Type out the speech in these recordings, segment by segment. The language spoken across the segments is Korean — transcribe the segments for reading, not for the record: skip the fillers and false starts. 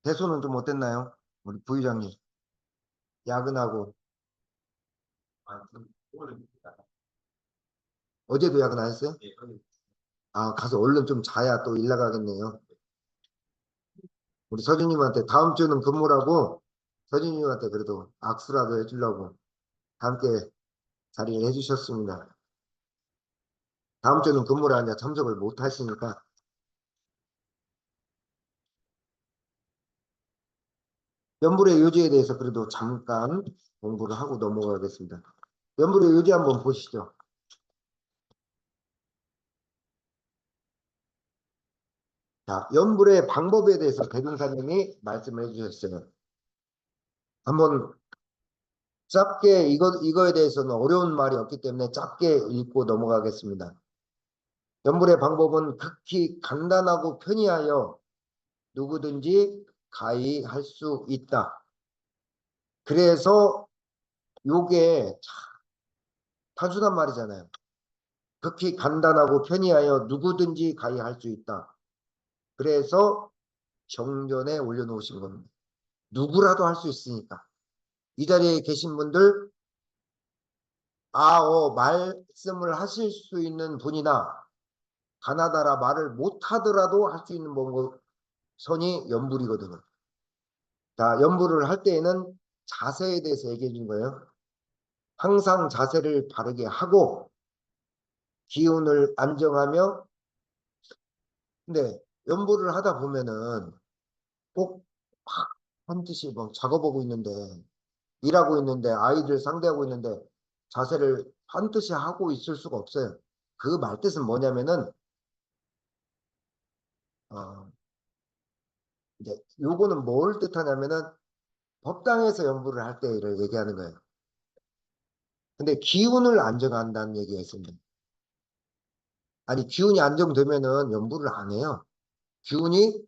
대소는 좀 어땠나요? 우리 부의장님. 야근하고. 어제도 야근 안 했어요? 아, 가서 얼른 좀 자야 또 일 나가겠네요. 우리 서준님한테 다음 주는 근무라고 서준님한테 그래도 악수라도 해주려고 함께 자리를 해주셨습니다. 다음 주는 근무를 하냐 참석을 못 하시니까. 연불의 요지에 대해서 그래도 잠깐 공부를 하고 넘어가겠습니다. 연불의 요지 한번 보시죠. 자, 연불의 방법에 대해서 대동사님이 말씀해 주셨어요. 한번 짧게 이거에 대해서는 어려운 말이 없기 때문에 짧게 읽고 넘어가겠습니다. 연불의 방법은 극히 간단하고 편리하여 누구든지 가히 할 수 있다. 그래서 요게 단순한 말이잖아요. 극히 간단하고 편리하여 누구든지 가히 할 수 있다. 그래서 정전에 올려놓으신 겁니다. 누구라도 할 수 있으니까. 이 자리에 계신 분들, 말씀을 하실 수 있는 분이나 가나다라 말을 못하더라도 할 수 있는 선이 연불이거든요. 자, 연불을 할 때에는 자세에 대해서 얘기해 준 거예요. 항상 자세를 바르게 하고 기운을 안정하며, 근데 연불을 하다 보면은 꼭 한듯이 막 작업하고 있는데 일하고 있는데 아이들 상대하고 있는데 자세를 한뜻이 하고 있을 수가 없어요. 그 말뜻은 뭐냐면은 어 이제 요거는 뭘 뜻하냐면은 법당에서 연구를 할 때를 얘기하는 거예요. 근데 기운을 안정한다는 얘기가 있습니다. 아니 기운이 안정되면은 연구를 안 해요. 기운이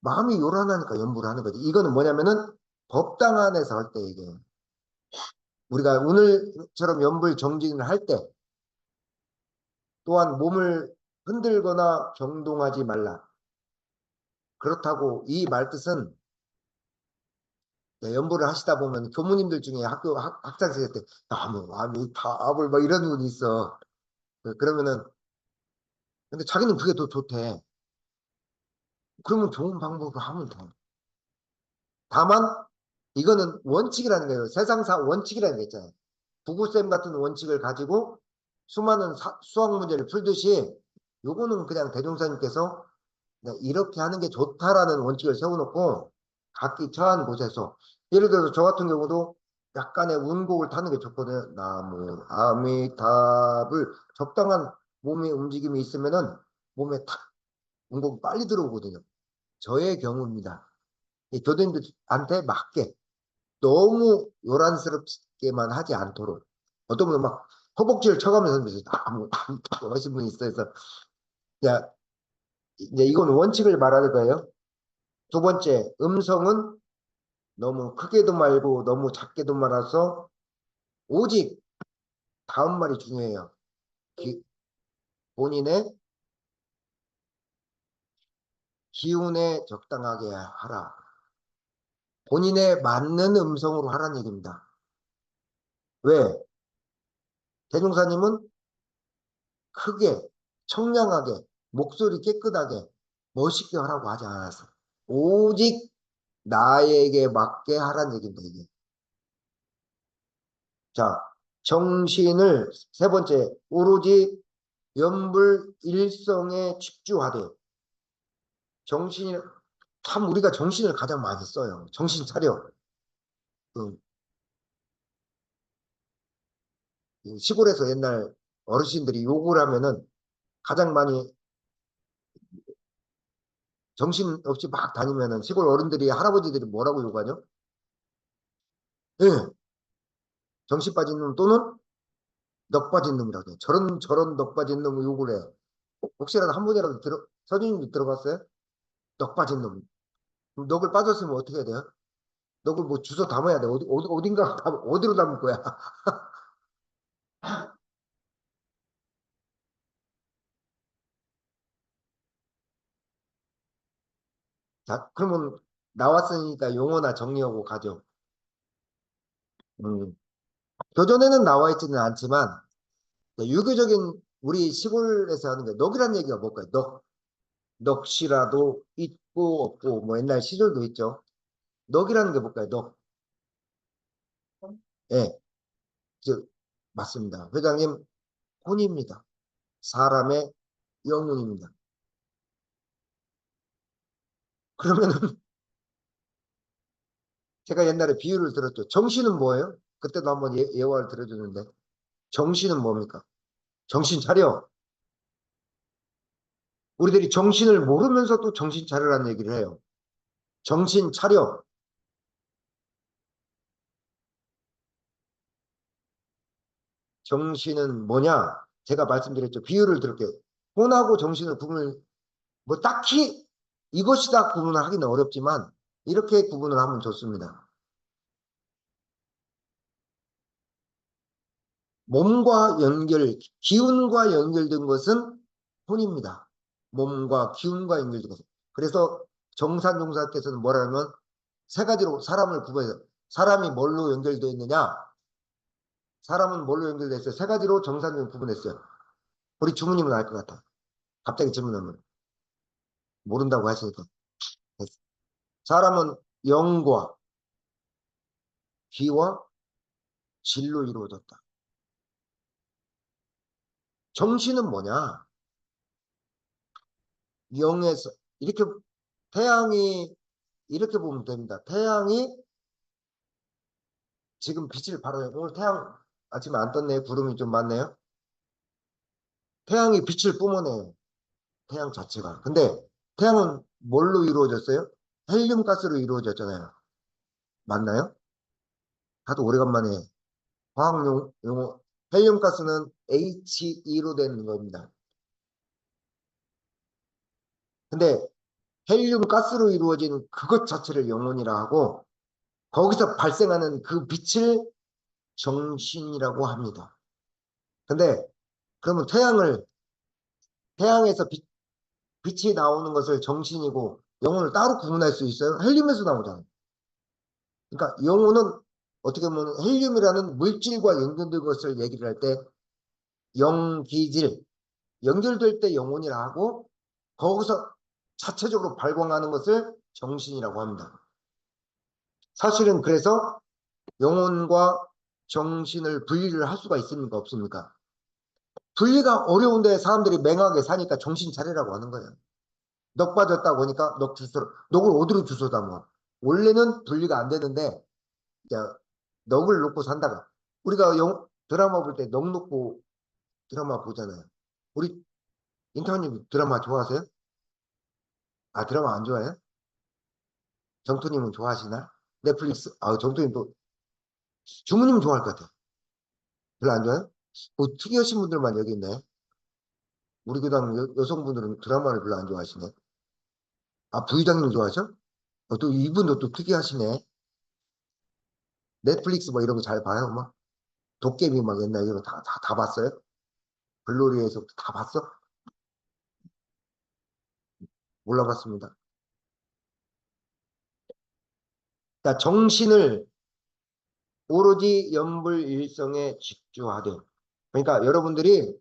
마음이 요란하니까 연구를 하는 거지. 이거는 뭐냐면은 법당 안에서 할 때 이게 우리가 오늘처럼 연불 정진을 할 때 또한 몸을 흔들거나 경동하지 말라. 그렇다고 이 말뜻은 연구를 하시다 보면 교무님들 중에 학창시절 때 아무 답을 막 이런 분이 있어. 그러면은 근데 자기는 그게 더 좋대. 그러면 좋은 방법을 하면 돼. 다만 이거는 원칙이라는 거예요. 세상사 원칙이라는 게 있잖아요. 구구쌤 같은 원칙을 가지고 수많은 수학 문제를 풀듯이 요거는 그냥 대종사님께서 이렇게 하는 게 좋다라는 원칙을 세워놓고 각기 처한 곳에서 예를 들어서 저 같은 경우도 약간의 운곡을 타는 게 좋거든요. 나무 아미답을 적당한 몸의 움직임이 있으면은 몸에 탁 운곡이 빨리 들어오거든요. 저의 경우입니다. 이 교도님들한테 맞게 너무 요란스럽게만 하지 않도록 어떤 분은 막 허벅지를 쳐가면서 나무 하신 분이 있어요. 그래서 야, 이제 이건 원칙을 말하는 거예요. 두 번째, 음성은 너무 크게도 말고 너무 작게도 말아서 오직 다음 말이 중요해요. 본인의 기운에 적당하게 하라. 본인에 맞는 음성으로 하라는 얘기입니다. 왜? 대종사님은 크게, 청량하게, 목소리 깨끗하게, 멋있게 하라고 하지 않았어. 오직 나에게 맞게 하라는 얘기입니다, 이게. 자, 정신을, 세 번째, 오로지 연불 일성에 집중하되, 정신이, 참 우리가 정신을 가장 많이 써요. 정신 차려. 그, 시골에서 옛날 어르신들이 욕을 하면은 가장 많이 정신없이 막 다니면은 시골 어른들이 할아버지들이 뭐라고 욕하죠? 예, 정신 빠진 놈 또는 넋 빠진 놈이라고 해. 저런 넋 빠진 놈을 욕을 해. 혹시라도 한 번이라도 서준님도 들어봤어요? 넋 빠진 놈. 그럼 넋을 빠졌으면 어떻게 해야 돼요? 넋을 뭐 주워 담아야 돼. 어딘가 어디로 담을 거야? 자, 그러면 나왔으니까 용어나 정리하고 가죠. 음, 교전에는 나와 있지는 않지만 유교적인 우리 시골에서 하는 게 넋이란 얘기가 뭘까요? 넋. 넋이라도 있고 없고 뭐 옛날 시절도 있죠. 넋이라는 게 뭘까요? 넋. 예, 저, 맞습니다. 회장님, 혼입니다. 사람의 영혼입니다. 그러면은 제가 옛날에 비유를 들었죠. 정신은 뭐예요? 그때도 한번 예화를 들어줬는데 정신은 뭡니까? 정신 차려. 우리들이 정신을 모르면서 또 정신 차려라는 얘기를 해요. 정신 차려. 정신은 뭐냐? 제가 말씀드렸죠. 비유를 들을게요. 혼하고 정신을 뭐 딱히 이것이다 구분을 하기는 어렵지만 이렇게 구분을 하면 좋습니다. 몸과 기운과 연결된 것은 혼입니다. 몸과 기운과 연결된 것은. 그래서 정산용사께서는 뭐라면 세 가지로 사람을 구분해서 사람이 뭘로 연결되어 있느냐? 사람은 뭘로 연결되어 있어요? 세 가지로 정산용 구분했어요. 우리 주무님은 알 것 같아. 갑자기 질문하면 모른다고 하시니까. 사람은 영과 귀와 질로 이루어졌다. 정신은 뭐냐? 영에서 이렇게 태양이 이렇게 보면 됩니다. 태양이 지금 빛을 발하요 오늘 태양 아침에 안 떴네요. 구름이 좀 많네요. 태양이 빛을 뿜어내요. 태양 자체가. 근데 태양은 뭘로 이루어졌어요? 헬륨 가스로 이루어졌잖아요. 맞나요? 하도 오래간만에 화학 용어. 헬륨 가스는 He2로 되는 겁니다. 근데 헬륨 가스로 이루어진 그것 자체를 영혼이라 하고 거기서 발생하는 그 빛을 정신이라고 합니다. 근데 그러면 태양에서 빛이 나오는 것을 정신이고 영혼을 따로 구분할 수 있어요? 헬륨에서 나오잖아요. 그러니까 영혼은 어떻게 보면 헬륨이라는 물질과 연결된 것을 얘기를 할 때 영기질, 연결될 때 영혼이라 하고 거기서 자체적으로 발광하는 것을 정신이라고 합니다. 사실은 그래서 영혼과 정신을 분리를 할 수가 있습니까? 없습니까? 분리가 어려운데 사람들이 맹하게 사니까 정신 차리라고 하는 거예요. 넋 빠졌다고 하니까 넋 주소, 넋을 어디로 주소다 뭐. 원래는 분리가 안 되는데 야, 넋을 놓고 산다가 우리가 드라마 볼 때 넋 놓고 드라마 보잖아요. 우리 인터님 드라마 좋아하세요? 아 드라마 안 좋아해요? 정토님은 좋아하시나? 넷플릭스? 아 정토님 또 주무님은 좋아할 것 같아요. 별로 안 좋아해요? 뭐 특이하신 분들만 여기 있네. 우리 교당 여성분들은 드라마를 별로 안 좋아하시네. 아 부의장님 좋아하죠? 또 이분도 또 특이하시네. 넷플릭스 뭐 이런 거 잘 봐요? 막 도깨비 막 옛날 이런 거 다 봤어요? 글로리에서 다 봤어? 몰라봤습니다. 그러니까 정신을 오로지 연불일성에 집중하되. 그러니까 여러분들이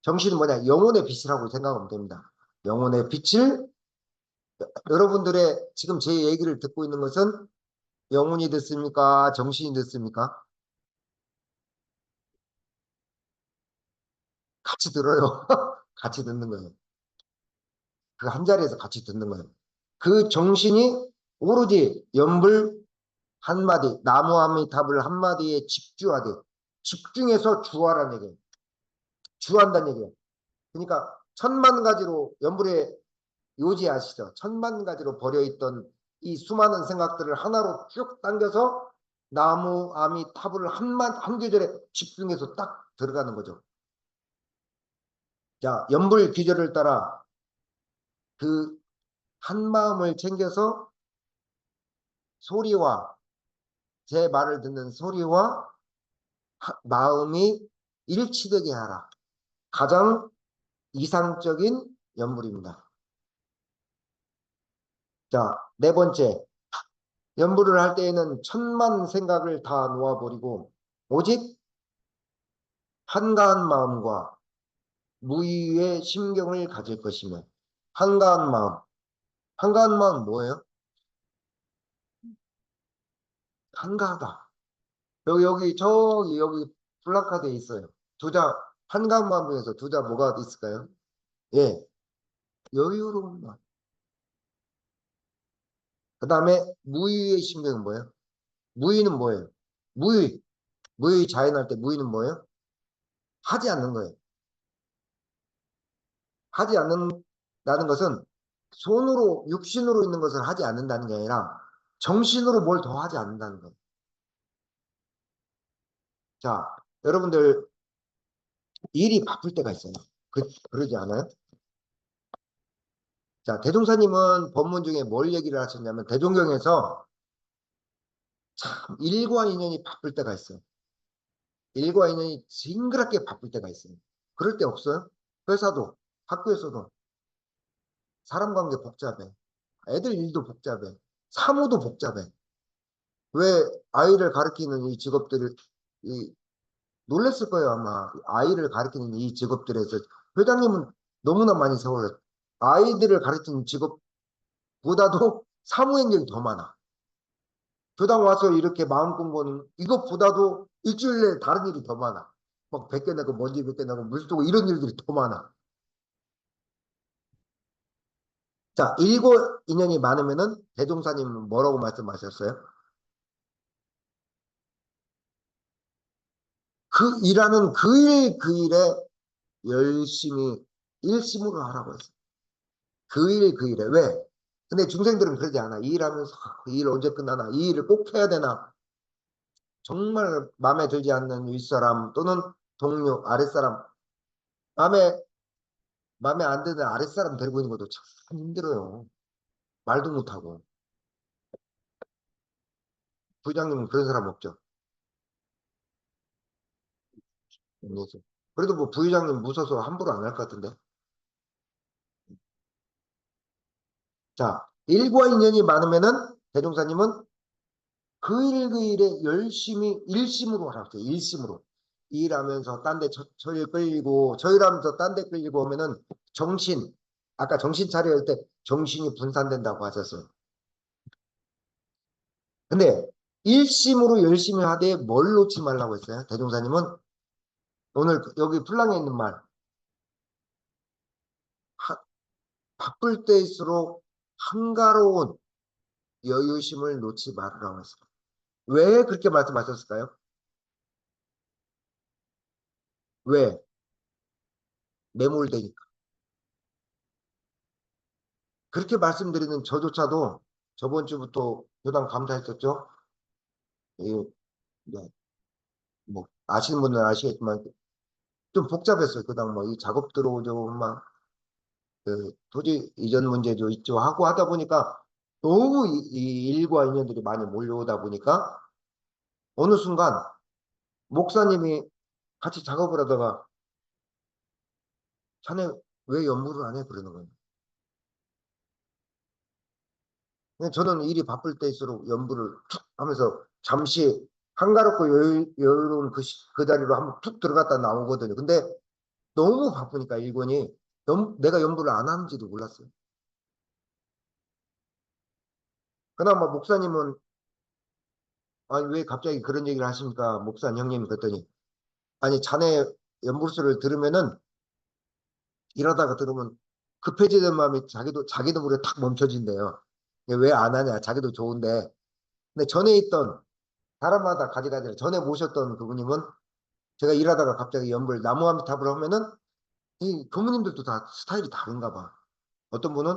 정신은 뭐냐? 영혼의 빛이라고 생각하면 됩니다. 영혼의 빛을 여러분들의 지금 제 얘기를 듣고 있는 것은 영혼이 됐습니까? 정신이 됐습니까? 같이 들어요. 같이 듣는 거예요. 그 한 자리에서 같이 듣는 거예요. 그 정신이 오로지 연불 한마디, 나무 아미탑을 한마디에 집중하되, 집중해서 주하라는 얘기예요. 주한다는 얘기예요. 그러니까 천만 가지로 연불의 요지 아시죠? 천만 가지로 버려있던 이 수많은 생각들을 하나로 쭉 당겨서 나무 아미타불을 한 계절에 집중해서 딱 들어가는 거죠. 자, 연불 기절을 따라 그 한 마음을 챙겨서 소리와 제 말을 듣는 소리와 마음이 일치되게 하라. 가장 이상적인 연물입니다. 자, 네 번째. 연부를 할 때에는 천만 생각을 다 놓아버리고 오직 한가한 마음과 무의의 심경을 가질 것이며 한가한 마음. 한가한 마음 뭐예요? 한가하다. 여기 플래카드에 있어요. 두자 한가한 마음 중에서 두자 뭐가 있을까요? 예, 여유로운 마음. 그 다음에 무의의 심경은 뭐예요? 무의는 뭐예요? 무의, 무의 자연할 때 무의는 뭐예요? 하지 않는 거예요. 하지 않는다는 것은 손으로, 육신으로 있는 것을 하지 않는다는 게 아니라 정신으로 뭘 더 하지 않는다는 거예요. 자, 여러분들 일이 바쁠 때가 있어요. 그러지 않아요? 자, 대종사님은 법문 중에 뭘 얘기를 하셨냐면 대종경에서 참 일과 인연이 바쁠 때가 있어요. 일과 인연이 징그럽게 바쁠 때가 있어요. 그럴 때 없어요? 회사도, 학교에서도 사람 관계 복잡해. 애들 일도 복잡해. 사무도 복잡해. 왜 아이를 가르치는 이 직업들을 이, 놀랬을 거예요, 아마. 아이를 가르치는 이 직업들에서 회장님은 너무나 많이 세워요. 아이들을 가르치는 직업보다도 사무행력이 더 많아. 교당 와서 이렇게 마음 공부는 이것보다도 일주일 내에 다른 일이 더 많아. 막 벗겨내고 먼지 벗겨내고 물 쏘고 이런 일들이 더 많아. 자, 일과 인연이 많으면은 대종사님은 뭐라고 말씀하셨어요? 그 일하는 그 일에 열심히 일심으로 하라고 했어요. 그 일에. 왜? 근데 중생들은 그러지 않아. 이 일하면서 이 일 언제 끝나나? 이 일을 꼭 해야 되나? 정말 마음에 들지 않는 윗사람 또는 동료, 아랫사람, 마음에, 마음에 안 드는 아랫사람 데리고 있는 것도 참 힘들어요. 말도 못하고. 부장님은 그런 사람 없죠. 그래서. 그래도 뭐 부회장님 무서워서 함부로 안 할 것 같은데. 자, 일과 인연이 많으면은 대종사님은 그 일에 열심히 일심으로 하라고 해요. 일심으로. 일하면서 딴 데 저일 끌리고 저일하면서 딴 데 끌리고 오면은 정신 아까 정신 차려 할 때 정신이 분산된다고 하셨어요. 근데 일심으로 열심히 하되 뭘 놓지 말라고 했어요. 대종사님은 오늘 여기 풀랑에 있는 말 바쁠 때일수록 한가로운 여유심을 놓지 말으라고 했어요. 왜 그렇게 말씀하셨을까요? 왜? 매몰되니까. 그렇게 말씀드리는 저조차도 저번 주부터 교당 감사했었죠. 이, 네, 뭐 아시는 분들은 아시겠지만 좀 복잡했어요. 그당 뭐이 작업 들어오죠, 막 토지 이전 문제도 있죠 하고 하다 보니까 너무 이 일과 인연들이 많이 몰려오다 보니까 어느 순간 목사님이 같이 작업을 하다가 자네 왜 연구를 안 해? 그러는 거예요. 근데 저는 일이 바쁠 때일수록 연구를 툭 하면서 잠시 한가롭고 여유로운 그 자리로 한번 툭 들어갔다 나오거든요. 근데 너무 바쁘니까 일본이 내가 연구를 안 하는지도 몰랐어요. 그나마 목사님은 아니 왜 갑자기 그런 얘기를 하십니까? 목사님 형님 그랬더니 아니 자네 연불수를 들으면은 일하다가 들으면 급해지는 마음이 자기도 모르게 탁 멈춰진대요. 왜 안 하냐? 자기도 좋은데. 근데 전에 있던 사람마다 가지가지 전에 모셨던 그분님은 제가 일하다가 갑자기 연불 나무아미탑을 하면은 이 교무님들도 다 스타일이 다른가 봐. 어떤 분은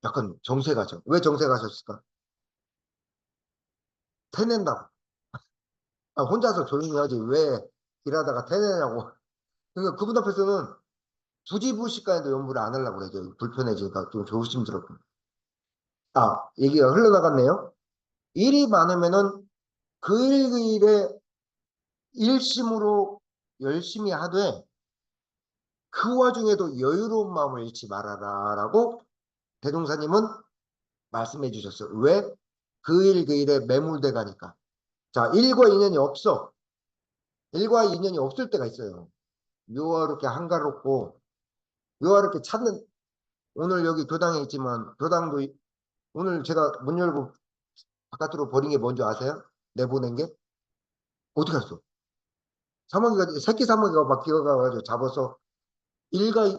약간 정세 가죠. 왜 정세 가셨을까? 태낸다고. 아, 혼자서 조용히 하지. 왜 일하다가 태내냐고. 그러니까 그분 앞에서는 부지불식간에도 연구를 안 하려고 그러죠. 불편해지니까 좀 조심스럽고. 아, 얘기가 흘러나갔네요. 일이 많으면은 그 일에 일심으로 열심히 하되 그 와중에도 여유로운 마음을 잃지 말아라 라고 대종사님은 말씀해 주셨어요. 왜? 그 일 그 일에 매몰돼 가니까. 자, 일과 인연이 없어. 일과 인연이 없을 때가 있어요. 묘하게 한가롭고 묘하게 찾는 오늘 여기 교당에 있지만 교당도 오늘 제가 문 열고 바깥으로 버린 게 뭔지 아세요? 내보낸 게 어디 갔어? 사마귀가 새끼 사마귀가 막 기어가가지고 잡아서 일과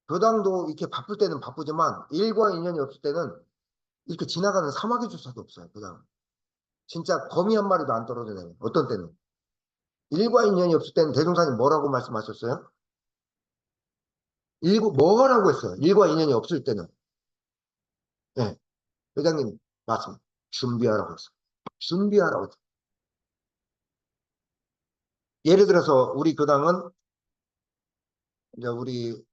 교당도 이렇게 바쁠 때는 바쁘지만 일과 인연이 없을 때는 이렇게 지나가는 사마귀 조차도 없어요. 교당 진짜 거미 한 마리도 안 떨어져요. 어떤 때는 일과 인연이 없을 때는 대종사님 뭐라고 말씀하셨어요? 일고 뭐라고 했어요? 일과 인연이 없을 때는 네, 회장님 말씀 준비하라고 했어요. 준비하라고 했어요. 예를 들어서 우리 교당은 이제 우리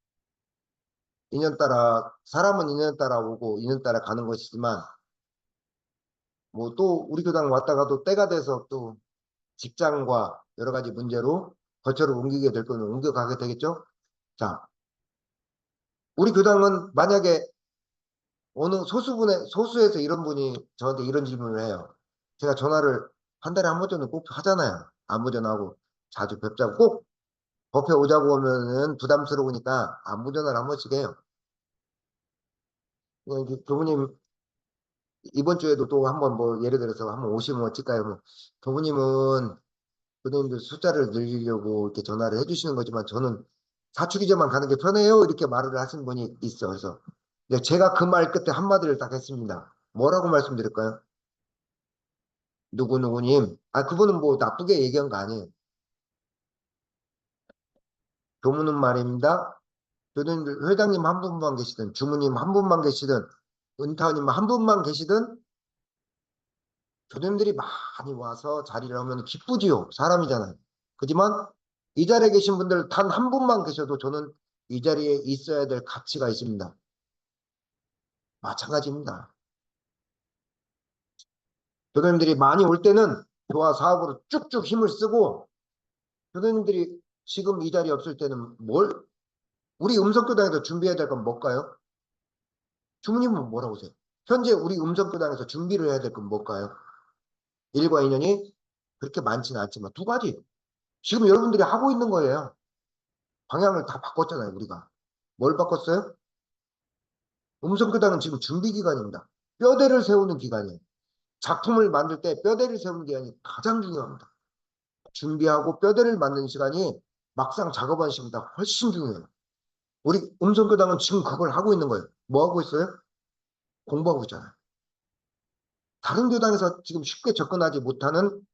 인연 따라 사람은 인연 따라 오고 인연 따라 가는 것이지만 뭐 또 우리 교당 왔다가도 때가 돼서 또 직장과 여러 가지 문제로 거처를 옮기게 될 거면 옮겨가게 되겠죠. 자, 우리 교당은 만약에 어느 소수에서 이런 분이 저한테 이런 질문을 해요. 제가 전화를 한 달에 한 번 정도 꼭 하잖아요. 안부 전화하고 자주 뵙자고 꼭 법회 오자고 하면은 부담스러우니까 안부 전화를 한 번씩 해요. 그냥 교부님 이번 주에도 또 한번 뭐 예를 들어서 한번 오시면 어쩔까요? 뭐 교부님은 교수님들 숫자를 늘리려고 이렇게 전화를 해주시는 거지만 저는 사축이제만 가는 게 편해요. 이렇게 말을 하신 분이 있어. 그래서 제가 그 말 끝에 한마디를 딱 했습니다. 뭐라고 말씀드릴까요? 누구누구님. 아, 그분은 뭐 나쁘게 얘기한 거 아니에요. 교무는 말입니다. 교수님들, 회장님 한 분만 계시든, 주무님 한 분만 계시든, 은타원님 한 분만 계시든, 교수님들이 많이 와서 자리를 하면 기쁘지요. 사람이잖아요. 그지만 이 자리에 계신 분들 단 한 분만 계셔도 저는 이 자리에 있어야 될 가치가 있습니다. 마찬가지입니다. 교수님들이 많이 올 때는 교화 사업으로 쭉쭉 힘을 쓰고 교수님들이 지금 이 자리에 없을 때는 우리 음성교당에서 준비해야 될 건 뭘까요? 주무님은 뭐라고 하세요? 현재 우리 음성교당에서 준비를 해야 될 건 뭘까요? 일과 인연이 그렇게 많지는 않지만 두 가지. 지금 여러분들이 하고 있는 거예요. 방향을 다 바꿨잖아요, 우리가. 뭘 바꿨어요? 음성교당은 지금 준비 기간입니다. 뼈대를 세우는 기간이에요. 작품을 만들 때 뼈대를 세우는 기간이 가장 중요합니다. 준비하고 뼈대를 만드는 시간이 막상 작업하는 시간보다 훨씬 중요해요. 우리 음성교당은 지금 그걸 하고 있는 거예요. 뭐 하고 있어요? 공부하고 있잖아요. 다른 교당에서 지금 쉽게 접근하지 못하는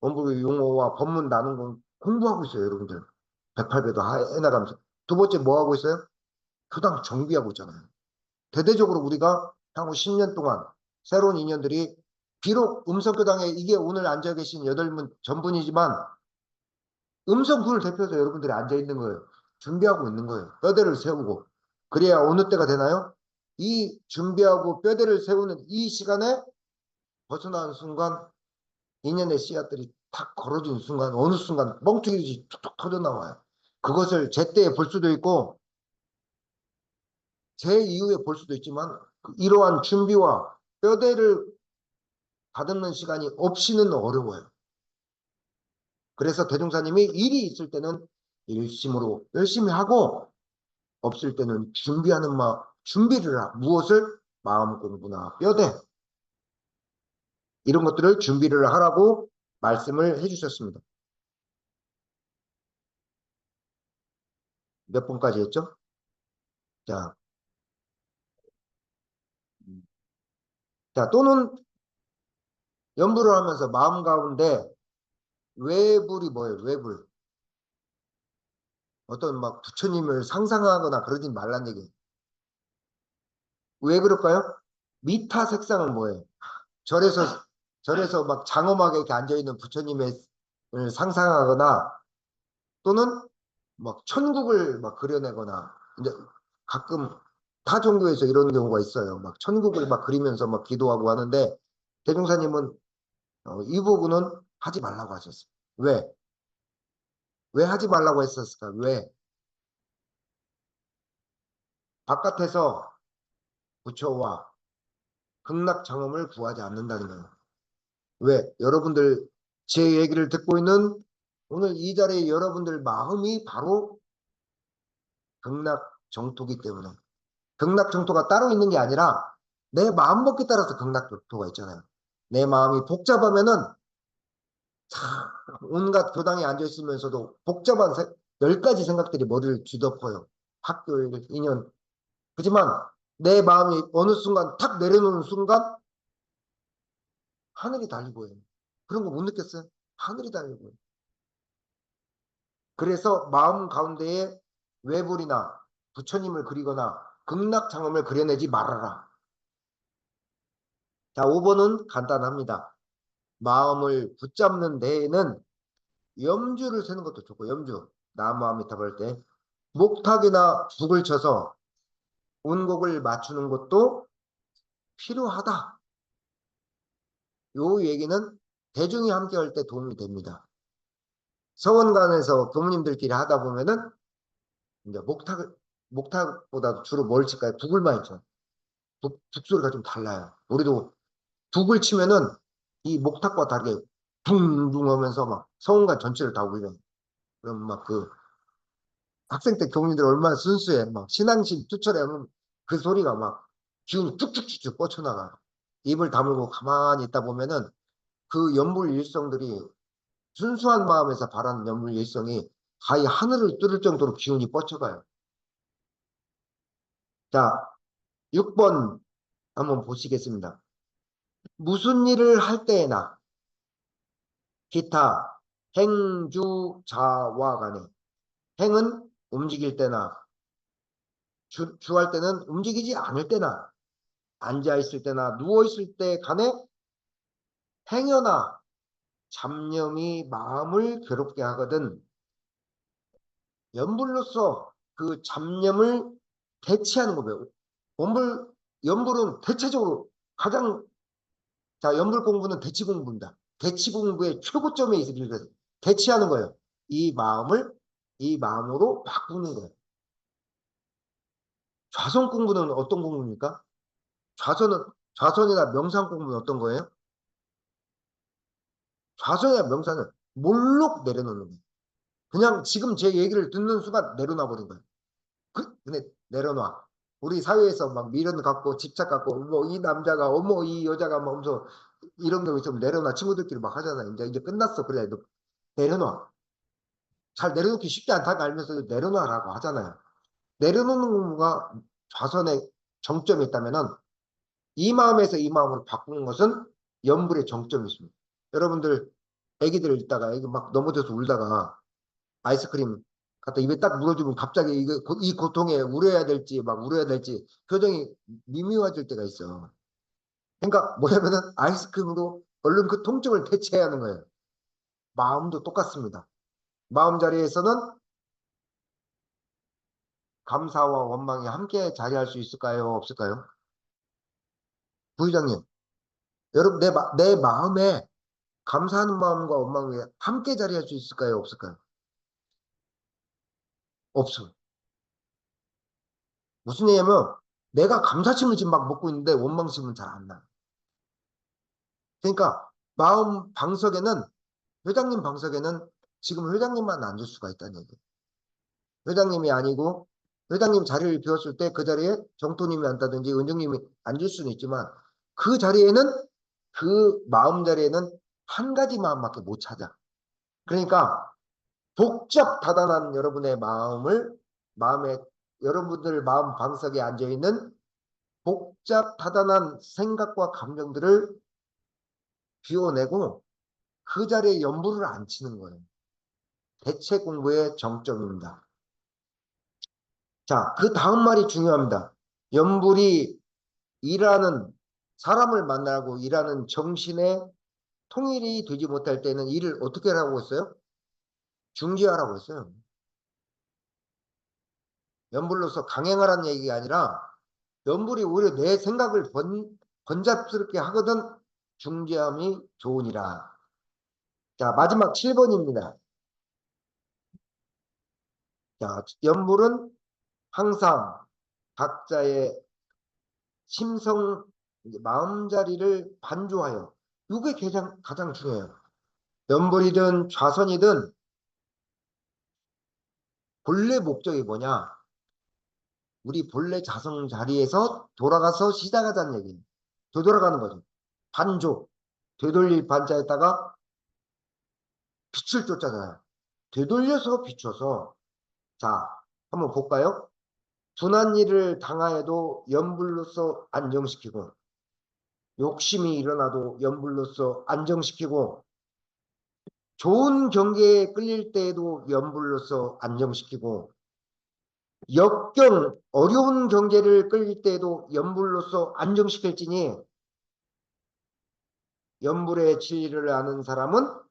원불교 용어와 법문 나눈 건 공부하고 있어요, 여러분들. 108배도 해나가면서. 두 번째 뭐 하고 있어요? 교당 정비하고 있잖아요. 대대적으로 우리가 향후 10년 동안 새로운 인연들이 비록 음성교당에 이게 오늘 앉아 계신 8분 전분이지만 음성군을 대표해서 여러분들이 앉아 있는 거예요. 준비하고 있는 거예요. 뼈대를 세우고. 그래야 어느 때가 되나요? 이 준비하고 뼈대를 세우는 이 시간에 벗어나는 순간 인연의 씨앗들이 탁 걸어진 순간 어느 순간 뻥튀기 툭툭 터져 나와요. 그것을 제때에 볼 수도 있고 제 이후에 볼 수도 있지만 이러한 준비와 뼈대를 다듬는 시간이 없이는 어려워요. 그래서 대종사님이 일이 있을 때는 일심으로 열심히 하고 없을 때는 준비를 무엇을? 마음 공부나 뼈대 이런 것들을 준비를 하라고 말씀을 해주셨습니다. 몇 번까지 했죠? 자, 자 또는 연불을 하면서 마음 가운데 외불이 뭐예요? 외불. 어떤 막 부처님을 상상하거나 그러지 말란 얘기예요. 왜 그럴까요? 미타 색상은 뭐예요? 절에서 절에서 막 장엄하게 이렇게 앉아 있는 부처님을 상상하거나 또는 막 천국을 막 그려내거나 이제 가끔 타 종교에서 이런 경우가 있어요. 막 천국을 막 그리면서 막 기도하고 하는데 대종사님은 이 부분은 하지 말라고 하셨어요. 왜? 왜 하지 말라고 했었을까? 왜? 바깥에서 부처와 극락장엄을 구하지 않는다는 거예요. 왜? 여러분들 제 얘기를 듣고 있는 오늘 이 자리에 여러분들 마음이 바로 극락정토기 때문에 극락정토가 따로 있는 게 아니라 내 마음먹기에 따라서 극락정토가 있잖아요. 내 마음이 복잡하면은 참 온갖 교당에 앉아 있으면서도 복잡한 10가지 생각들이 머리를 뒤덮어요. 학교 일, 인연. 하지만 내 마음이 어느 순간 탁 내려놓는 순간 하늘이 달리고 해요. 그런 거 못 느꼈어요? 하늘이 달리고 해요. 그래서 마음 가운데에 외불이나 부처님을 그리거나 극락장엄을 그려내지 말아라. 자, 5번은 간단합니다. 마음을 붙잡는 데에는 염주를 세는 것도 좋고, 염주. 나무아미타불 할 때. 목탁이나 북을 쳐서 운곡을 맞추는 것도 필요하다. 요 얘기는 대중이 함께 할 때 도움이 됩니다. 서원관에서 교무님들끼리 하다 보면은 이제 목탁보다 주로 뭘 칠까요? 북을 많이 쳐. 북소리가 좀 달라요. 우리도 북을 치면은 이 목탁과 다르게 붕붕 하면서 막 서원관 전체를 다 울려. 그럼 막 그 학생 때 교무님들 얼마나 순수해. 막 신앙심 투철해 하면 그 소리가 막 기운이 쭉쭉쭉쭉 뻗쳐나가. 입을 다물고 가만히 있다 보면은 그 연불 일성들이 순수한 마음에서 바라는 연불 일성이 가히 하늘을 뚫을 정도로 기운이 뻗쳐가요. 자, 6번 한번 보시겠습니다. 무슨 일을 할 때에나 기타 행주자와 간에 행은 움직일 때나 주할 때는 움직이지 않을 때나 앉아 있을 때나 누워 있을 때 간에 행여나 잡념이 마음을 괴롭게 하거든 연불로서 그 잡념을 대체하는 거예요. 연불은 대체적으로 가장 자 연불 공부는 대치 공부입니다. 대치 공부의 최고점에 있는 것을 대치하는 거예요. 이 마음을 이 마음으로 바꾸는 거예요. 좌선 공부는 어떤 공부입니까? 좌선이나 명상 공부는 어떤 거예요? 좌선이나 명상은 몰록 내려놓는 거예요. 그냥 지금 제 얘기를 듣는 순간 내려놔 버린 거예요. 근데 내려놔. 우리 사회에서 막 미련 갖고 집착 갖고 뭐 이 남자가 어머 이 여자가 뭐 하면서 이런 거 있으면 내려놔 친구들끼리 막 하잖아. 이제 끝났어. 그래 내려놔. 잘 내려놓기 쉽지 않다고 알면서 내려놔라고 하잖아요. 내려놓는 거가 좌선의 정점이 있다면은 이 마음에서 이 마음으로 바꾸는 것은 염불의 정점이 있습니다. 여러분들 애기들 있다가 애기 막 넘어져서 울다가 아이스크림 갖다 입에 딱 물어주면 갑자기 이 고통에 울어야 될지 막 울어야 될지 표정이 미미해질 때가 있어. 그러니까 뭐냐면은 아이스크림으로 얼른 그 통증을 대체해야 하는 거예요. 마음도 똑같습니다. 마음 자리에서는 감사와 원망이 함께 자리할 수 있을까요? 없을까요? 부회장님, 여러분 내 마음에 감사하는 마음과 원망이 함께 자리할 수 있을까요? 없을까요? 없어요. 무슨 얘기냐면 내가 감사심을 지금 막 먹고 있는데 원망심은 잘 안 나. 그러니까 마음 방석에는 회장님 방석에는 지금 회장님만 앉을 수가 있다는 얘기예요. 회장님이 아니고 회장님 자리를 비웠을 때 그 자리에 정토님이 앉다든지 은정님이 앉을 수는 있지만 그 자리에는 그 마음 자리에는 한 가지 마음밖에 못 찾아. 그러니까 복잡 다단한 여러분의 마음에 여러분들 마음 방석에 앉아 있는 복잡 다단한 생각과 감정들을 비워내고 그 자리에 연불을 안 치는 거예요. 대체 공부의 정점입니다. 자, 그 다음 말이 중요합니다. 연불이 일하는 사람을 만나고 일하는 정신의 통일이 되지 못할 때는 일을 어떻게 하라고 했어요? 중지하라고 했어요. 연불로서 강행하라는 얘기가 아니라 연불이 오히려 내 생각을 번잡스럽게 하거든 중지함이 좋으니라. 자, 마지막 7번입니다. 자, 연불은 항상 각자의 심성 이제 마음자리를 반조하여. 이게 가장 중요해요. 연불이든 좌선이든 본래 목적이 뭐냐? 우리 본래 자성 자리에서 돌아가서 시작하자는 얘기예요. 되돌아가는 거죠. 반조. 되돌릴 반자에다가 빛을 쫓잖아요. 되돌려서 비춰서. 자, 한번 볼까요? 둔한 일을 당하여도 연불로서 안정시키고, 욕심이 일어나도 연불로서 안정시키고, 좋은 경계에 끌릴 때에도 연불로서 안정시키고, 역경, 어려운 경계를 끌릴 때에도 연불로서 안정시킬지니, 연불의 진리를 아는 사람은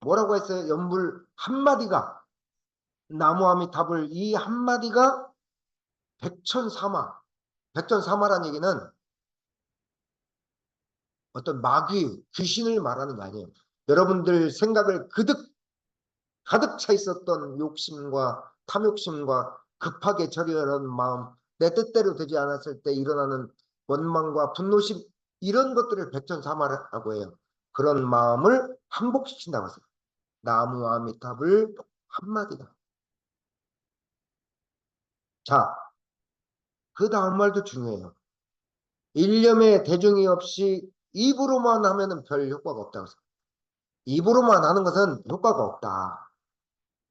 뭐라고 했어요? 연불 한마디가, 나무아미탑을 이 한마디가 백천사마. 백천사마란 얘기는 어떤 마귀, 귀신을 말하는 거 아니에요. 여러분들 생각을 가득 차 있었던 욕심과 탐욕심과 급하게 처리하는 마음, 내 뜻대로 되지 않았을 때 일어나는 원망과 분노심, 이런 것들을 백천사마라고 해요. 그런 마음을 항복시킨다고 했어요. 나무 아미탑을 한마디다. 자, 그 다음 말도 중요해요. 일념의 대중이 없이 입으로만 하면은 별 효과가 없다고 했어요. 입으로만 하는 것은 효과가 없다.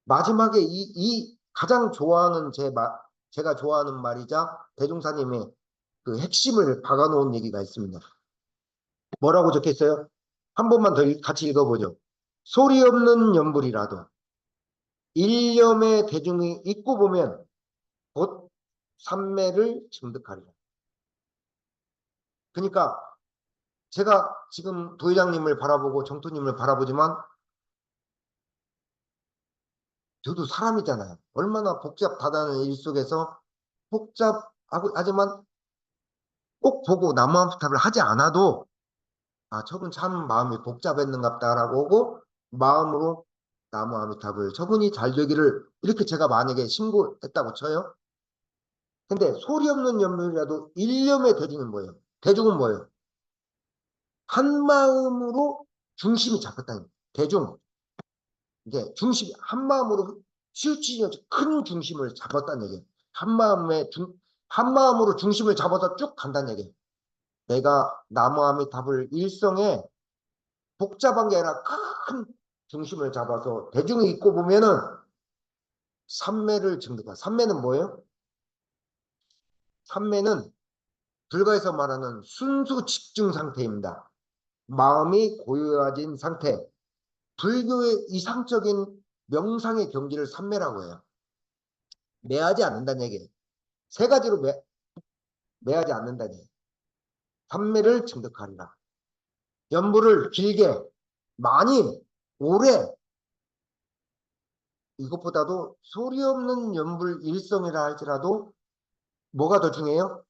마지막에 이 가장 좋아하는 제가 좋아하는 말이자 대종사님의 그 핵심을 박아놓은 얘기가 있습니다. 뭐라고 적혀 있어요? 한 번만 더 같이 읽어보죠. 소리 없는 연불이라도 일념의 대중이 있고 보면 곧 삼매를 증득하리라. 그러니까 제가 지금 도회장님을 바라보고 정토님을 바라보지만 저도 사람이잖아요. 얼마나 복잡하다는 일 속에서 복잡하고 하지만 꼭 보고 나무함탑을 하지 않아도 아 저분 참 마음이 복잡했는갑다라고 하고 마음으로 나무아미탑을 저분이 잘 되기를 이렇게 제가 만약에 신고했다고 쳐요. 근데 소리 없는 연명이라도 일념의 대중은 뭐예요? 대중은 뭐예요? 한 마음으로 중심이 잡혔다는 거예요. 대중 이게 중심 한 마음으로 치우치는 큰 중심을 잡았다는 얘기예요. 한 마음으로 중심을 잡아서 쭉 간다는 얘기예요. 내가 나무아미탑을 일성에 복잡한 게 아니라 큰 중심을 잡아서 대중이 있고 보면은 삼매를 증득한. 삼매는 뭐예요? 삼매는 불가에서 말하는 순수 집중 상태입니다. 마음이 고요해진 상태. 불교의 이상적인 명상의 경지를 삼매라고 해요. 매하지 않는다는 얘기예요. 세 가지로 매하지 않는다는 얘기예요. 삼매를 증득하리라. 연부를 길게, 많이, 오래, 이것보다도 소리 없는 연불 일성이라 할지라도 뭐가 더 중요해요?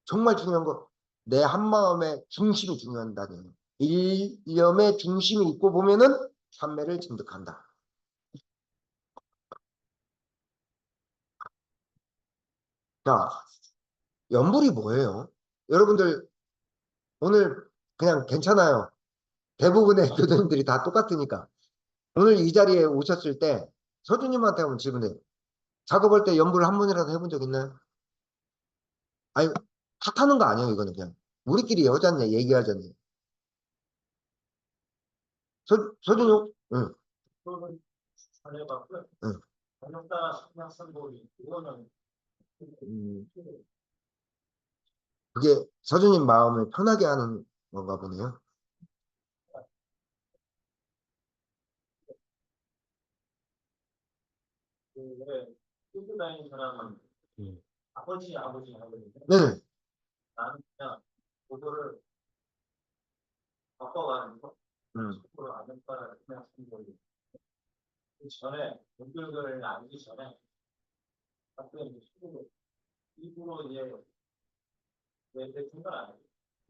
정말 중요한 거, 내 한마음의 중심이 중요한다는 일념의 중심이 있고 보면은 삼매를 증득한다. 자, 연불이 뭐예요? 여러분들 오늘 그냥 괜찮아요. 대부분의 교수님들이 다 똑같으니까. 오늘 이 자리에 오셨을 때 서주님한테 한번 질문해요. 작업할 때 연불 한 번이라도 해본 적 있나요? 아니, 탓하는 거 아니에요, 이거는 그냥. 우리끼리 여자냐, 얘기하자니. 서준용? 응, 응. 음, 그게 서준님 마음을 편하게 하는 건가 보네요. 음. 네. 음.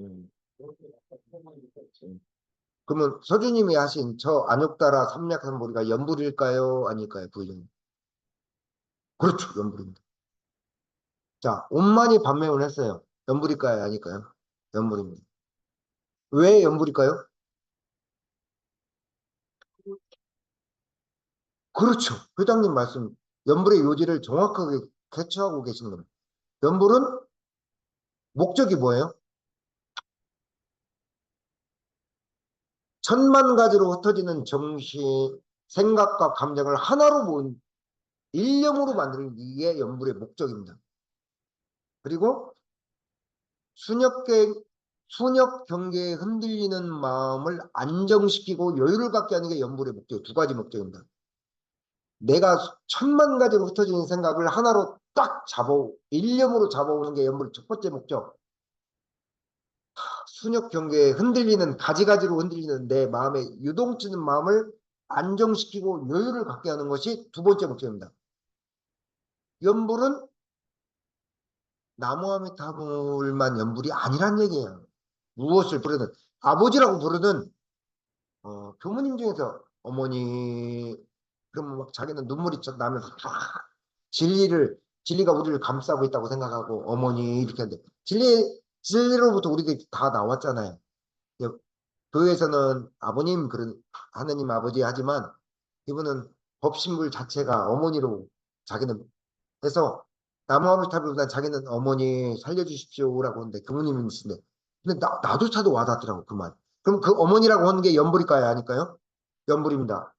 음. 그러면 서준님이 하신 저 안욕따라 삼략삼보리가 연불일까요? 아닐까요? 부인. 그렇죠, 연불입니다. 자, 옷만이 반매을 했어요. 연불일까요? 아닐까요? 연물입니다. 왜 연물일까요? 그렇죠. 회장님 말씀, 연불의 요지를 정확하게 캐치하고 계시는 겁니다. 연불은 목적이 뭐예요? 천만 가지로 흩어지는 정신, 생각과 감정을 하나로 모은 일념으로 만드는 게 연불의 목적입니다. 그리고 순역계, 순역 경계에 흔들리는 마음을 안정시키고 여유를 갖게 하는 게 연불의 목적, 두 가지 목적입니다. 내가 천만 가지로 흩어지는 생각을 하나로 딱 일념으로 잡아오는 게 연불의 첫 번째 목적. 순역 경계에 흔들리는 가지가지로 흔들리는 내 마음에 유동치는 마음을 안정시키고 여유를 갖게 하는 것이 두 번째 목적입니다. 연불은 나무아미타불만 연불이 아니란 얘기예요. 무엇을 부르든 아버지라고 부르든 교무님 중에서 어머니 그러면 막 자기는 눈물이 나면서 진리가 우리를 감싸고 있다고 생각하고 어머니 이렇게 하는데 진리로부터 우리들이 다 나왔잖아요. 교회에서는 아버님 그런 하느님 아버지 하지만 이분은 법신불 자체가 어머니로 자기는 해서 나무아미타불보다 자기는 어머니 살려주십시오라고 하는데 교무님이신데 근데 나조차도 와닿더라고 그 말. 그럼 그 어머니라고 하는 게 연불일까요 아닐까요? 연불입니다.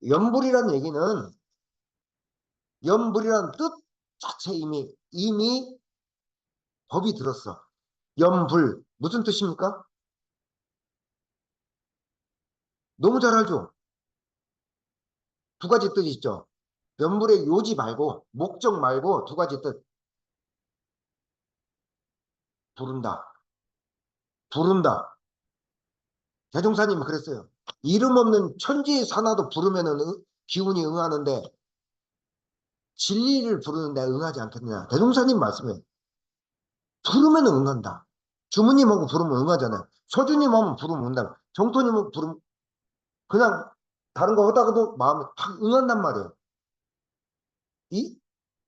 연불이란 얘기는 연불이란 뜻 자체 이미 법이 들었어. 연불 무슨 뜻입니까? 너무 잘 알죠? 두 가지 뜻이 있죠. 연불의 요지 말고 목적 말고 두 가지 뜻. 부른다. 부른다. 대종사님은 그랬어요. 이름 없는 천지 산하도 부르면은 기운이 응하는데 진리를 부르는데 응하지 않겠느냐. 대종사님 말씀에 부르면 응한다. 주무님하고 부르면 응하잖아요. 서주님하고 부르면 응한다. 정토님하고 부르면 그냥 다른 거 하다가도 마음에 확 응한단 말이에요. 이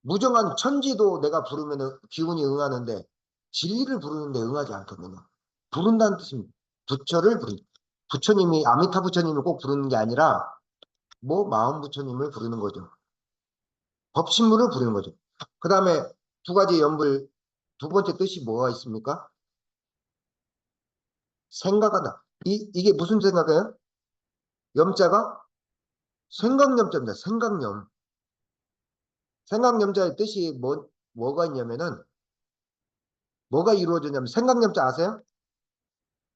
무정한 천지도 내가 부르면 기운이 응하는데 진리를 부르는데 응하지 않겠느냐. 부른다는 뜻입니다. 부처를 부른 부처님이 아미타 부처님을 꼭 부르는 게 아니라 뭐 마음 부처님을 부르는 거죠. 법신물을 부르는 거죠. 그 다음에 두 가지 연불 두 번째 뜻이 뭐가 있습니까? 생각하다. 이게 무슨 생각이에요? 염자가 생각염자입니다. 생각염. 생각염자의 뜻이 뭐가 있냐면은 뭐가 이루어지냐면 생각염자 아세요?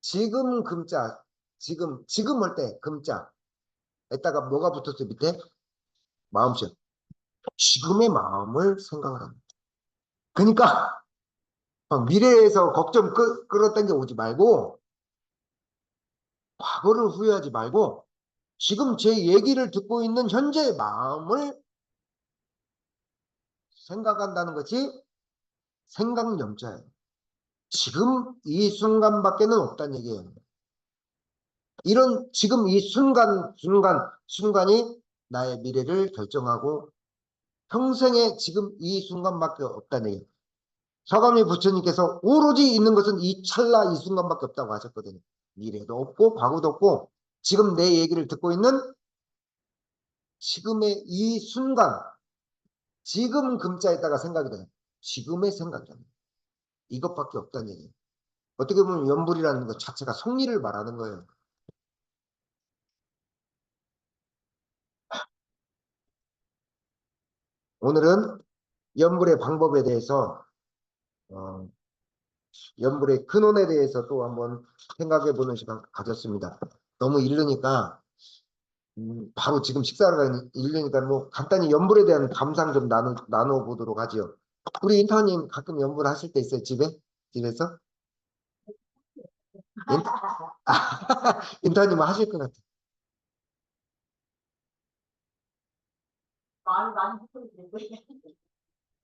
지금 금자 지금 할 때 금자에다가 뭐가 붙었어요 밑에? 마음씨. 지금의 마음을 생각을 합니다. 그러니까 미래에서 걱정 끌어당겨 오지 말고 과거를 후회하지 말고 지금 제 얘기를 듣고 있는 현재의 마음을 생각한다는 것이 생각염자예요. 지금 이 순간밖에는 없다는 얘기예요. 이런 지금 이 순간이 나의 미래를 결정하고 평생에 지금 이 순간밖에 없다는 얘기예요. 서가모니 부처님께서 오로지 있는 것은 이 찰나 이 순간밖에 없다고 하셨거든요. 미래도 없고 과거도 없고 지금 내 얘기를 듣고 있는 지금의 이 순간 지금 금자에다가 생각이 돼요. 지금의 생각이잖아요. 이것밖에 없다는 얘기예요. 어떻게 보면 연불이라는 것 자체가 성리를 말하는 거예요. 오늘은 연불의 방법에 대해서 어, 연불의 근원에 대해서 또 한번 생각해 보는 시간 가졌습니다. 너무 이르니까 바로 지금 식사를 이르니까 뭐 간단히 연불에 대한 감상 좀 나눠 보도록 하죠. 우리 인타님 가끔 연불 하실 때 있어요? 집에서? 인, 인타님 하실 것 같아요.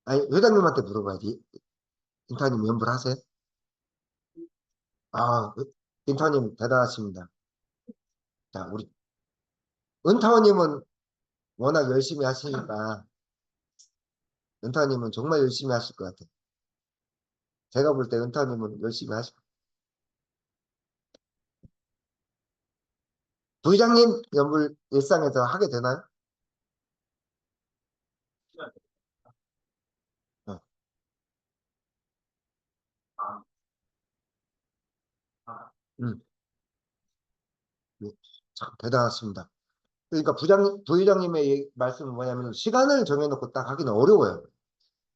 아니 회장님한테 물어봐야지. 인타님 연불 하세요? 아, 인타님 대단하십니다. 자, 우리 은타원님은 워낙 열심히 하시니까 은타원님은 정말 열심히 하실 것 같아요. 제가 볼 때 은타님은 열심히 하시고. 부회장님 연불 일상에서 하게 되나요? 어, 음, 네. 참 대단하십니다. 그러니까 부회장님의 말씀은 뭐냐면 시간을 정해놓고 딱 하기는 어려워요.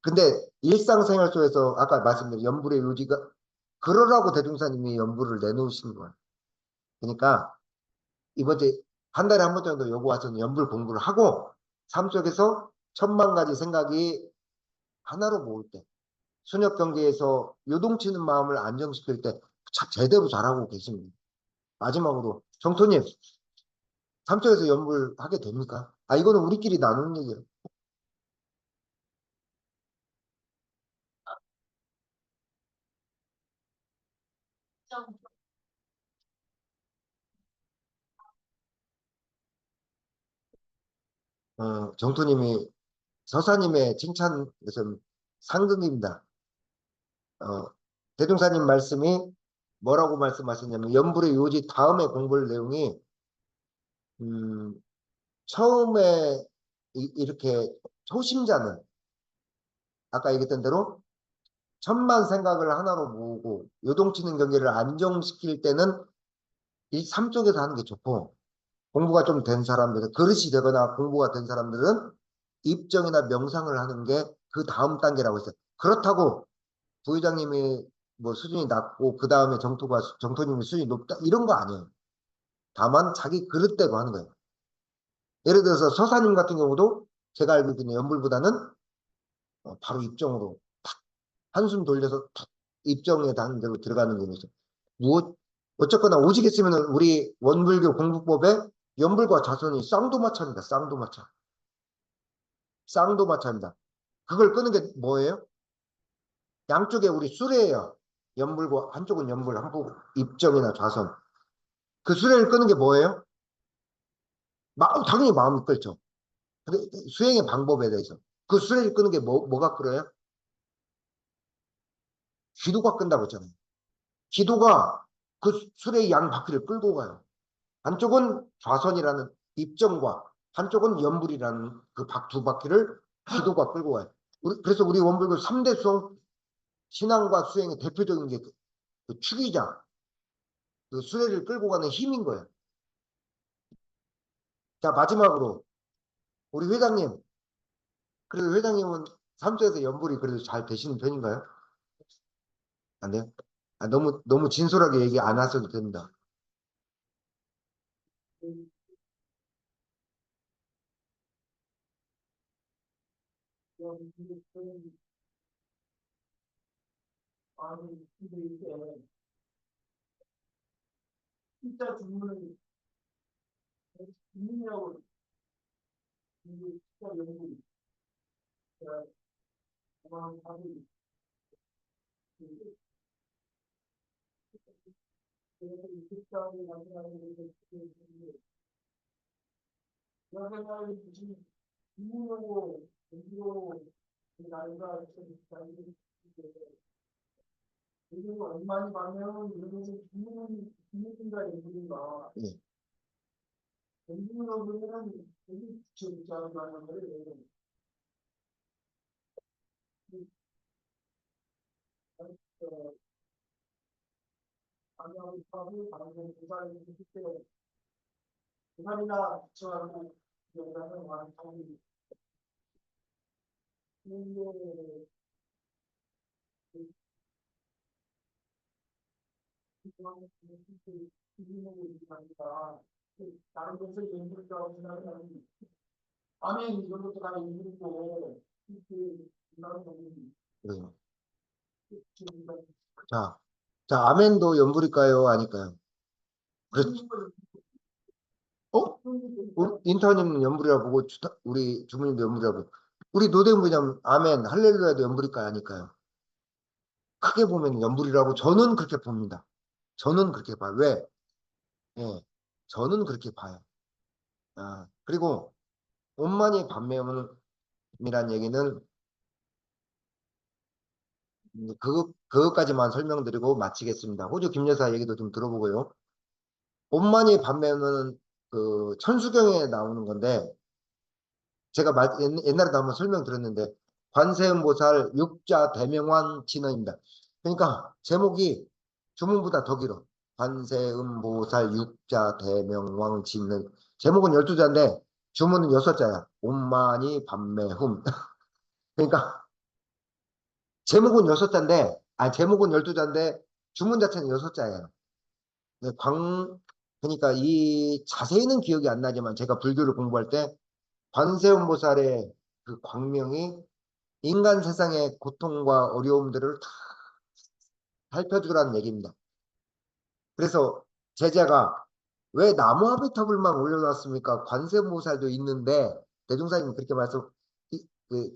근데 일상생활 속에서 아까 말씀드린 연불의 요지가 그러라고 대종사님이 연불을 내놓으신 거예요. 그러니까 이번 주에 한 달에 한 번 정도 여기 와서 연불 공부를 하고 삶 속에서 천만 가지 생각이 하나로 모을 때 순역 경계에서 요동치는 마음을 안정시킬 때 제대로 잘하고 계십니다. 마지막으로 정토님 삶 속에서 연불 하게 됩니까? 아 이거는 우리끼리 나누는 얘기예요. 정토님이 서사님의 칭찬에서 상극입니다. 어, 대종사님 말씀이 뭐라고 말씀하셨냐면 연불의 요지 다음에 공부할 내용이 음, 처음에 이렇게 초심자는 아까 얘기했던 대로 천만 생각을 하나로 모으고 요동치는 경계를 안정시킬 때는 이 삶 쪽에서 하는 게 좋고 공부가 좀 된 사람들은 그릇이 되거나 공부가 된 사람들은 입정이나 명상을 하는 게 그 다음 단계라고 했어요. 그렇다고 부회장님이 뭐 수준이 낮고 그 다음에 정토님이 수준이 높다 이런 거 아니에요. 다만 자기 그릇대로 하는 거예요. 예를 들어서 서사님 같은 경우도 제가 알고 있는 연불보다는 바로 입정으로 한숨 돌려서 탁 입정에 닿는 대로 들어가는 거죠. 무엇 어쨌거나 오직했으면 우리 원불교 공부법에 연불과 자손이 쌍도마차입니다. 쌍도마차. 쌍도마차입니다. 그걸 끄는 게 뭐예요? 양쪽에 우리 수레예요. 연불과 한쪽은 연불, 한쪽 입정이나 좌선. 그 수레를 끄는 게 뭐예요? 당연히 마음이 끌죠. 근데 수행의 방법에 대해서 그 수레를 끄는 게 뭐가 끌어요? 기도가 끈다고 했잖아요. 기도가 그 수레의 양 바퀴를 끌고 가요. 한쪽은 좌선이라는 입정과 한쪽은 연불이라는 그 두 바퀴를 기도가 끌고 가요. 그래서 우리 원불교 3대 수행, 신앙과 수행의 대표적인 게 그 축이자, 그 수레를 끌고 가는 힘인 거예요. 자, 마지막으로 우리 회장님, 그래도 회장님은 삼수에서 연불이 그래도 잘 되시는 편인가요? 안 돼요? 아, 너무 진솔하게 얘기 안 하셔도 됩니다. 예. 그래요. 자, 아멘도 연불일까요? 아닐까요? 그래, 인타님은 연불이라고 보고, 우리 주무님도 연불이라고. 우리 노대문이면 아멘, 할렐루야도 연불일까요? 아닐까요? 크게 보면 연불이라고 저는 그렇게 봅니다. 저는 그렇게 봐요. 왜? 예, 저는 그렇게 봐요. 아, 그리고 온만이 반매음이란 얘기는 그것까지만 설명드리고 마치겠습니다. 호주 김여사 얘기도 좀 들어보고요. 옴마니 반면은 그 천수경에 나오는 건데 제가 옛날에도 한번 설명드렸는데 관세음보살 육자 대명왕 진언입니다. 그러니까 제목이 주문보다 더 길어. 관세음보살 육자 대명왕 진언. 제목은 12자인데 주문은 6자야. 옴마니 반매흠. 그러니까 제목은 6자인데 제목은 12자인데 주문 자체는 6자예요. 그러니까 이 자세히는 기억이 안 나지만 제가 불교를 공부할 때 관세음보살의 그 광명이 인간 세상의 고통과 어려움들을 다 살펴주라는 얘기입니다. 그래서 제자가 왜 나무 아미타불만 올려놨습니까? 관세음보살도 있는데 대종사님이 그렇게 그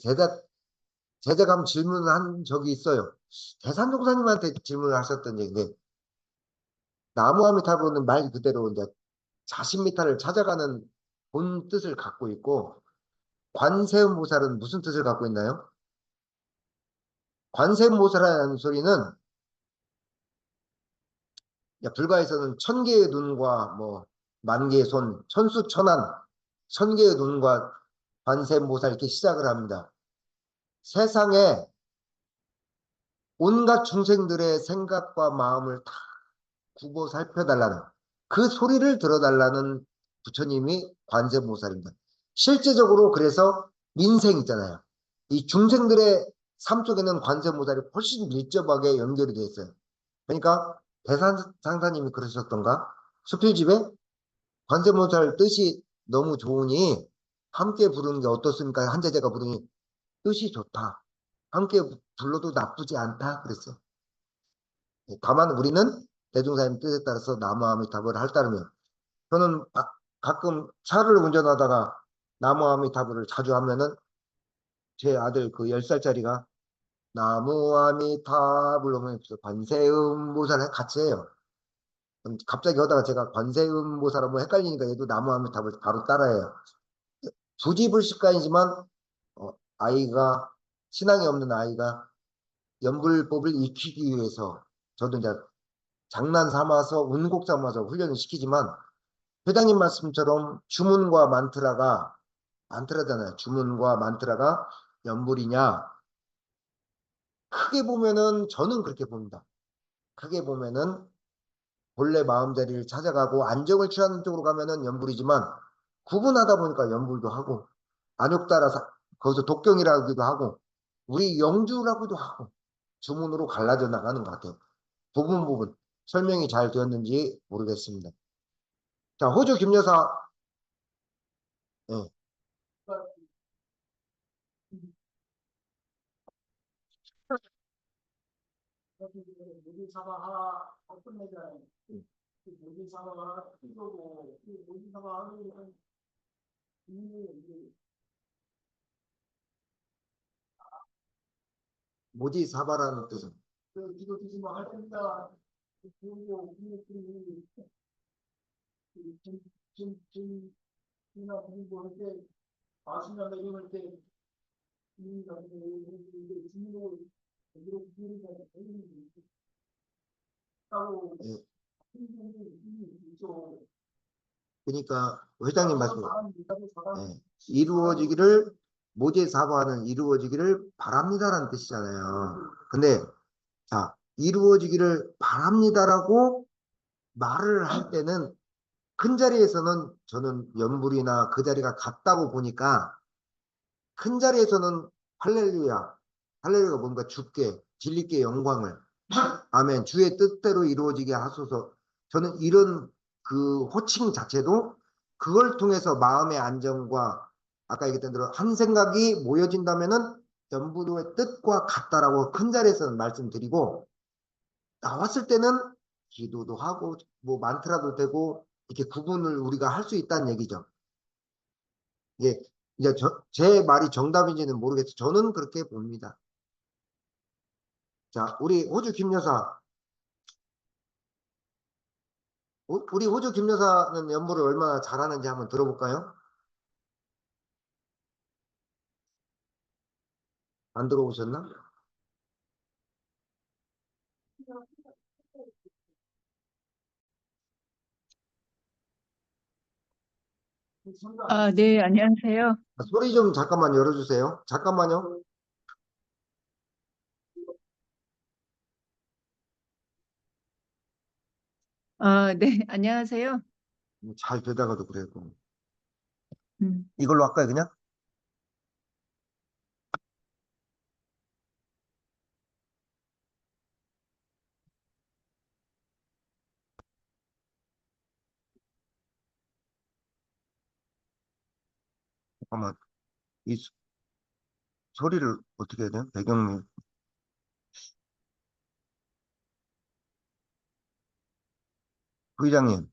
제자가 한번 질문을 한 적이 있어요. 대산종사님한테 질문을 하셨던 얘기인데 나무 아미타불은 말 그대로 이제 자신미타를 찾아가는 본 뜻을 갖고 있고 관세음보살은 무슨 뜻을 갖고 있나요? 관세음보살이라는 소리는 불가에서는 천 개의 눈과 뭐 만 개의 손, 천수천안, 천 개의 눈과 관세음보살 이렇게 시작을 합니다. 세상에 온갖 중생들의 생각과 마음을 다 굽어 살펴달라는 그 소리를 들어달라는 부처님이 관세음보살입니다. 실제적으로 그래서 민생 있잖아요. 이 중생들의 삶 속에는 관세음보살이 훨씬 밀접하게 연결이 되어 있어요. 그러니까 대산상사님이 그러셨던가? 수필집에 관세음보살 뜻이 너무 좋으니 함께 부르는 게 어떻습니까? 한 제자가 부르니 뜻이 좋다. 함께 불러도 나쁘지 않다. 그랬어요. 다만 우리는 대종사님 뜻에 따라서 나무아미타불을 할 따르면 저는 가끔 차를 운전하다가 나무아미타불을 자주 하면은 제 아들 그 10살짜리가 나무아미타불 하면서 관세음보살을 같이 해요. 갑자기 하다가 제가 관세음보살하고 헷갈리니까 얘도 나무아미타불 바로 따라해요. 부지불식간이지만 아이가 신앙이 없는 아이가 연불법을 익히기 위해서 저도 이제 장난 삼아서 운곡 삼아서 훈련을 시키지만 회장님 말씀처럼 주문과 만트라잖아요. 주문과 만트라가 연불이냐? 크게 보면은 저는 그렇게 봅니다. 크게 보면은 본래 마음자리를 찾아가고 안정을 취하는 쪽으로 가면은 연불이지만 구분하다 보니까 연불도 하고 안욕 따라서 거기서 독경이라기도 하고 우리 영주라고도 하고 주문으로 갈라져 나가는 것 같아요. 부분 설명이 잘 되었는지 모르겠습니다. 자, 호주 김여사. 예. 모지사바라는 뜻은 예. 그러니까 회장님 말씀 예. 이루어지기를 모제사바는 이루어지기를 바랍니다라는 뜻이잖아요. 근데 자, 이루어지기를 바랍니다라고 말을 할 때는 큰 자리에서는 저는 연불이나 그 자리가 같다고 보니까 큰 자리에서는 할렐루야, 할렐루야가 뭔가 주께 진리께 영광을 아멘 주의 뜻대로 이루어지게 하소서. 저는 이런 그 호칭 자체도 그걸 통해서 마음의 안정과 아까 얘기했던 대로 한 생각이 모여진다면은 연부도의 뜻과 같다라고 큰 자리에서는 말씀드리고 나왔을 때는 기도도 하고 뭐 만트라도 되고 이렇게 구분을 우리가 할 수 있다는 얘기죠. 이게 이제 제 말이 정답인지는 모르겠어요. 저는 그렇게 봅니다. 자, 우리 호주 김 여사, 우리 호주 김 여사는 연보를 얼마나 잘하는지 한번 들어볼까요? 안 들어오셨나? 아, 네, 안녕하세요. 소리 좀 잠깐만 열어주세요. 잠깐만요. 아, 네, 안녕하세요. 잘 되다가도 그래요. 음. 이걸로 할까요, 그냥? 잠깐만. 이 소리를 어떻게 해야 돼요? 배경음. 부의장님.